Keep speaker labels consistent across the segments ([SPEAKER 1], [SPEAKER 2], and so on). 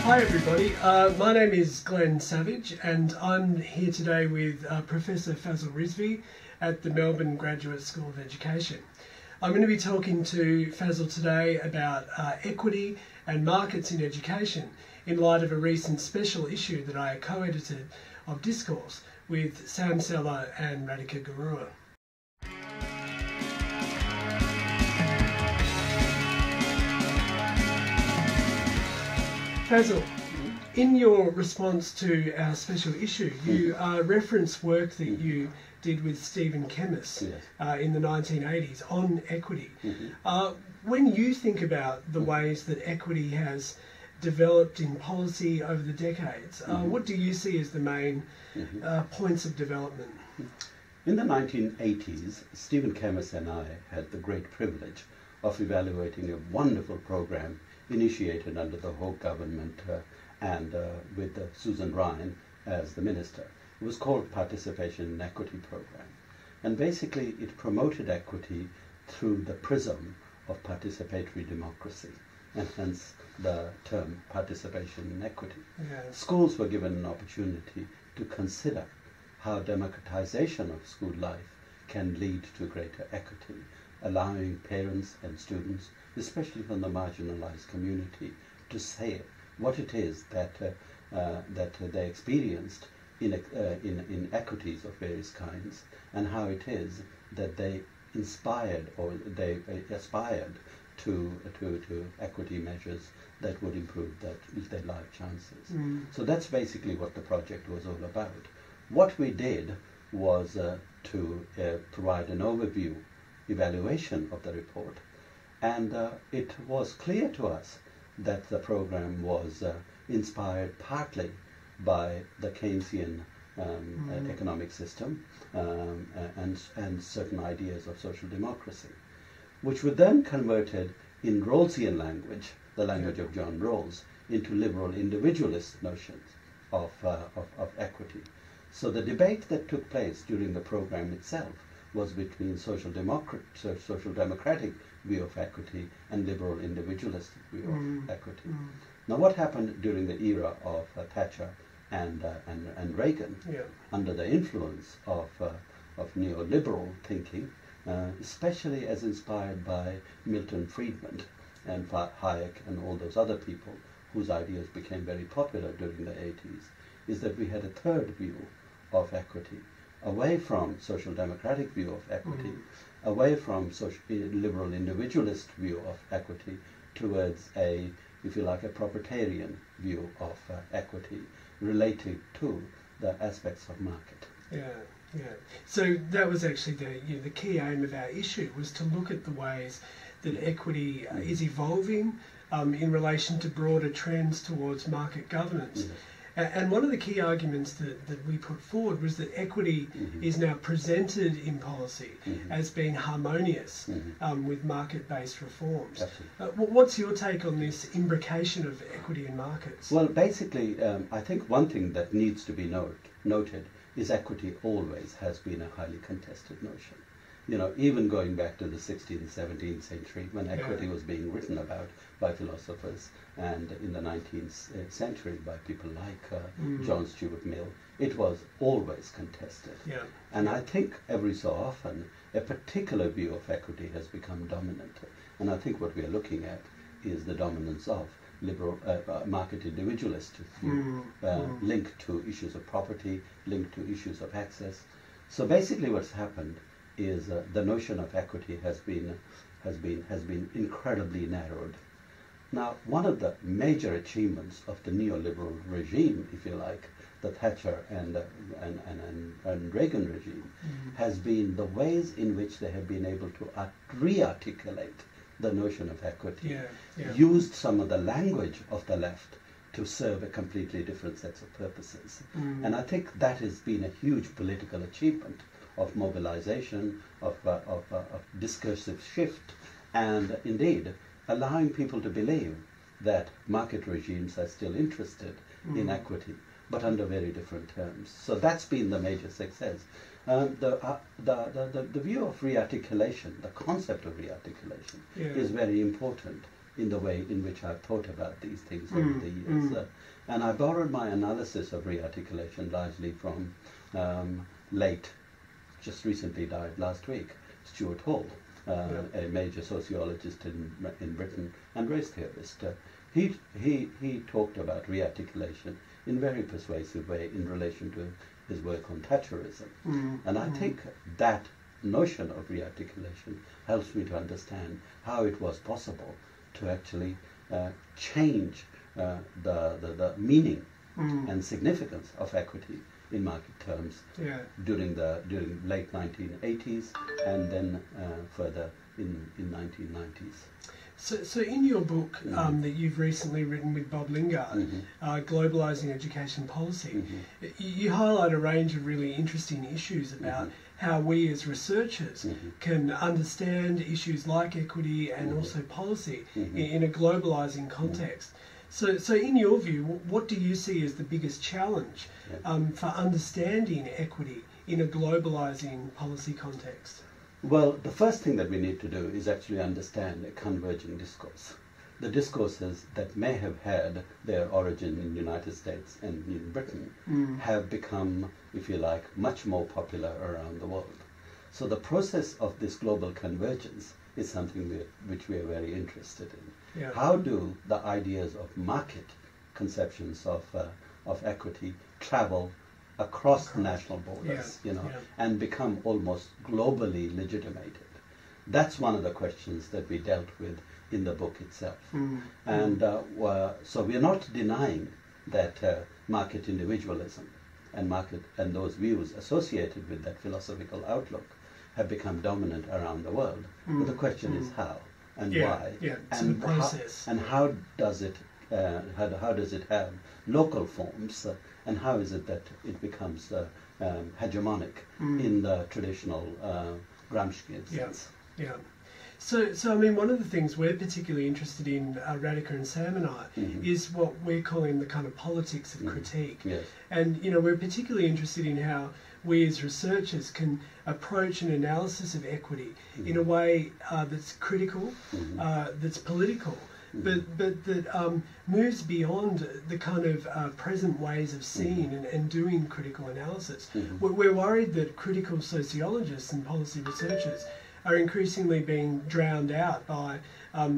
[SPEAKER 1] Hi everybody, my name is Glenn Savage and I'm here today with Professor Fazal Rizvi at the Melbourne Graduate School of Education. I'm going to be talking to Fazal today about equity and markets in education in light of a recent special issue that I co-edited of Discourse with Sam Seller and Radhika Gurua. Fazal, in your response to our special issue, you reference work that you did with Stephen Kemmis in the 1980s on equity. When you think about the ways that equity has developed in policy over the decades, what do you see as the main points of development?
[SPEAKER 2] In the 1980s, Stephen Kemmis and I had the great privilege of evaluating a wonderful program initiated under the Hawke government and with Susan Ryan as the minister. It was called Participation in Equity Program. And basically it promoted equity through the prism of participatory democracy, and hence the term participation in equity. Schools were given an opportunity to consider how democratization of school life can lead to greater equity, allowing parents and students, especially from the marginalized community, to say what it is that they experienced in equities of various kinds, and how it is that they inspired or they aspired to equity measures that would improve their life chances. So that's basically what the project was all about. What we did was to provide an overview evaluation of the report, and it was clear to us that the program was inspired partly by the Keynesian economic system and certain ideas of social democracy, which were then converted in Rawlsian language, the language of John Rawls, into liberal individualist notions of equity. So the debate that took place during the program itself was between social democratic view of equity and liberal individualistic view of equity. Now, what happened during the era of Thatcher and Reagan, under the influence of neoliberal thinking, especially as inspired by Milton Friedman and Hayek and all those other people whose ideas became very popular during the 80s, is that we had a third view of equity, away from social democratic view of equity, away from liberal individualist view of equity, towards a, if you like, a proprietarian view of equity related to the aspects of market.
[SPEAKER 1] So that was actually the key aim of our issue, was to look at the ways that equity is evolving in relation to broader trends towards market governance. And one of the key arguments that we put forward was that equity is now presented in policy as being harmonious with market-based reforms. What's your take on this imbrication of equity in markets?
[SPEAKER 2] Well, basically, I think one thing that needs to be noted is equity always has been a highly contested notion. You know, even going back to the 16th, 17th century, when equity was being written about by philosophers, and in the 19th century by people like John Stuart Mill, it was always contested. And I think every so often a particular view of equity has become dominant. And I think what we are looking at is the dominance of liberal market individualist view, linked to issues of property, linked to issues of access. So basically what's happened is the notion of equity has been incredibly narrowed. Now, one of the major achievements of the neoliberal regime, if you like, the Thatcher and Reagan regime, has been the ways in which they have been able to re-articulate the notion of equity, used some of the language of the left to serve a completely different set of purposes. And I think that has been a huge political achievement of mobilization, of discursive shift, and indeed allowing people to believe that market regimes are still interested in equity, but under very different terms. So that's been the major success. The view of re-articulation, the concept of re-articulation, is very important in the way in which I've thought about these things over the years. And I borrowed my analysis of rearticulation largely from just recently died last week, Stuart Hall, a major sociologist in Britain and race theorist. He talked about rearticulation in a very persuasive way in relation to his work on Thatcherism. And I think that notion of rearticulation helps me to understand how it was possible to actually change the meaning and significance of equity in market terms during late 1980s and then further in 1990s.
[SPEAKER 1] So in your book that you've recently written with Bob Lingard, Globalising Education Policy, you highlight a range of really interesting issues about how we as researchers can understand issues like equity and also policy in a globalising context. So in your view, what do you see as the biggest challenge for understanding equity in a globalising policy context?
[SPEAKER 2] Well, the first thing that we need to do is actually understand a converging discourse. The discourses that may have had their origin in the United States and in Britain have become, if you like, much more popular around the world. So the process of this global convergence is something which we are very interested in. How do the ideas of market conceptions of equity travel across national borders, and become almost globally legitimated? That's one of the questions that we dealt with in the book itself. And so we are not denying that market individualism and those views associated with that philosophical outlook have become dominant around the world. But the question is how and why, and
[SPEAKER 1] the process.
[SPEAKER 2] How does it have local forms, and how is it that it becomes hegemonic in the traditional Gramscian sense?
[SPEAKER 1] So I mean, one of the things we're particularly interested in, Radhika and Sam and I, is what we're calling the kind of politics of critique. And, we're particularly interested in how we as researchers can approach an analysis of equity in a way that's critical, that's political, but that moves beyond the kind of present ways of seeing and doing critical analysis. We're worried that critical sociologists and policy researchers are increasingly being drowned out by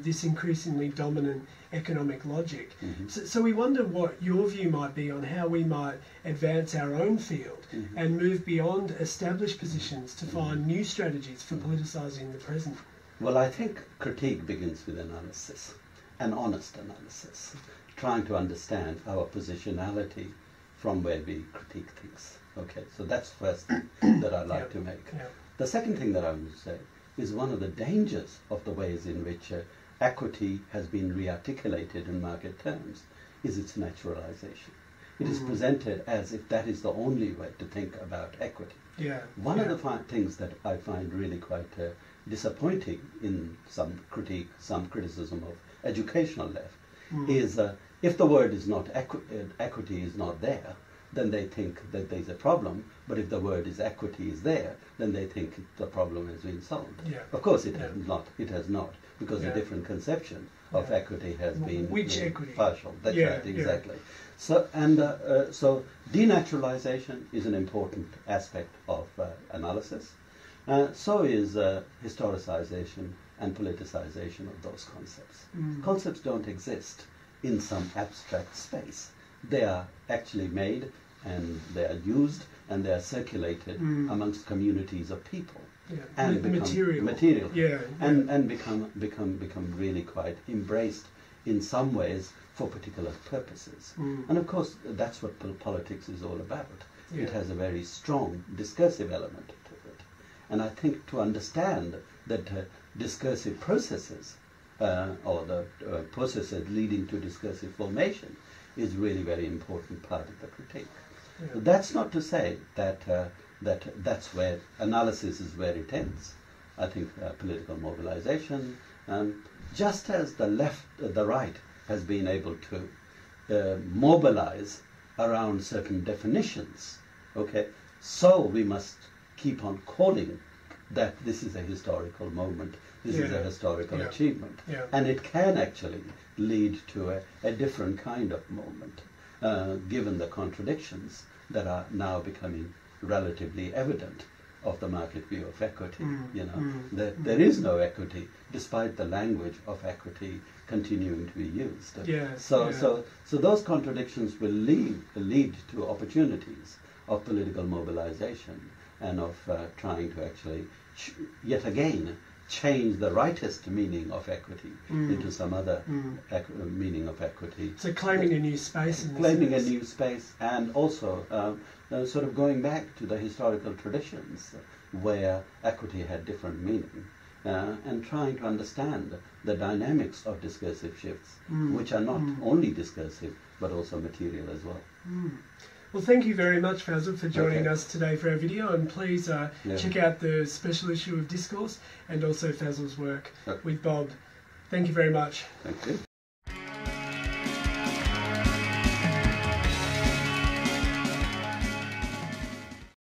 [SPEAKER 1] this increasingly dominant economic logic. So we wonder what your view might be on how we might advance our own field and move beyond established positions to find new strategies for politicising the present.
[SPEAKER 2] Well, I think critique begins with analysis, an honest analysis, trying to understand our positionality from where we critique things. Okay, so that's the first thing that I'd like to make. The second thing that I would say is one of the dangers of the ways in which equity has been rearticulated in market terms is its naturalization. It is presented as if that is the only way to think about equity. One of the things that I find really quite disappointing in some criticism of educational left is if the word is not equity is not there, then they think that there's a problem. But if the word is equity is there, then they think the problem has been solved. Of course, it has not. It has not, because a different conception of equity has been
[SPEAKER 1] equity?
[SPEAKER 2] Partial. That's right, exactly. So so denaturalization is an important aspect of analysis. So is historicization and politicization of those concepts. Concepts don't exist in some abstract space. They are actually made and they are used and they are circulated amongst communities of people and become material and become really quite embraced in some ways for particular purposes. And of course that's what politics is all about. It has a very strong discursive element to it. And I think to understand that discursive processes or the processes leading to discursive formation is really very important part of the critique. That's not to say that that's where analysis is where it ends. I think political mobilization, just as the right has been able to mobilize around certain definitions, so we must keep on calling that this is a historical moment, This is a historical achievement.
[SPEAKER 1] Yeah.
[SPEAKER 2] And it can actually lead to a different kind of movement, given the contradictions that are now becoming relatively evident of the market view of equity. There is no equity, despite the language of equity continuing to be used. So those contradictions will lead to opportunities of political mobilization and of trying to actually, yet again, change the rightist meaning of equity into some other meaning of equity.
[SPEAKER 1] So claiming a new space.
[SPEAKER 2] Claiming a new space, and also sort of going back to the historical traditions where equity had different meaning, and trying to understand the dynamics of discursive shifts, which are not only discursive, but also material as well.
[SPEAKER 1] Well, thank you very much, Fazal, for joining us today for our video, and please check out the special issue of Discourse and also Fazal's work with Bob. Thank you very much.
[SPEAKER 2] Thank you.